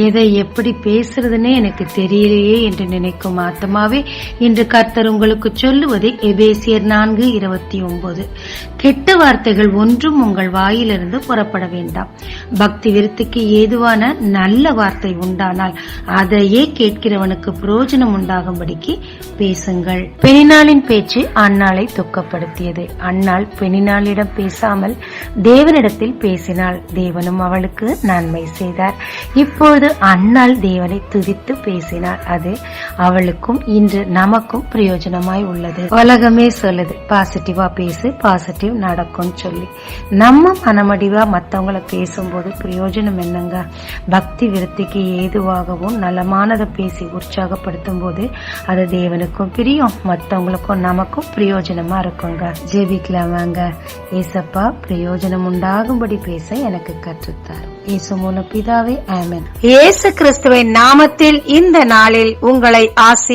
எதை எப்படி பேசுறதுன்னே எனக்கு தெரியலையே என்று நினைக்கும் ஆத்மாவே, இன்று கர்த்தர் உங்களுக்கு சொல்லுவது எபேசியர் 4:29. கெட்ட வார்த்தைகள் ஒன்றும் உங்கள் வாயிலிருந்து புறப்பட வேண்டாம். பக்தி விருத்திக்கு ஏதுவான நல்ல வார்த்தை உண்டானால் அதையே கேட்கிறவனுக்கு பிரயோஜனம் உண்டாகும்படிக்கு பேசுங்கள். பெனினாளின் பேச்சு அன்னாளை துக்கப்படுத்தியது. அன்னாள் பெனினாளிடம் பேசாமல் தேவனிடத்தில் பேசினாள். தேவனும் அவளுக்கு நன்மை செய்தார். இப்போது அன்னாள் தேவனை துதித்து பேசினார். அது அவளுக்கும் இன்று நமக்கும் பிரயோஜனமாய் உள்ளது. உலகமே சொல்லுது பாசிட்டிவா பேசு, பாசிட்டிவ் நடக்கும் சொல்லி. நம்ம மனமடிவா மத்தவங்களை பேசும்போது பிரயோஜனம் என்னங்க? பக்தி விருத்திக்கு ஏதுவாகவும் நலமானதை பேசி உற்சாகப்படுத்தும் போது அது தேவனுக்கும் பிரியும், மத்தவங்களுக்கும் நமக்கும் பிரயோஜனமா இருக்குங்க. ஜெபிக்கலாம் வாங்க. ஏசப்பா, பிரயோஜனம் உண்டாகும்படி பேச எனக்கு கற்றுத்தார். இயேசு மூலம் பிதாவே, ஆமென். இயேசு கிறிஸ்துவின் நாமத்தில் இந்த நாளில் உங்களை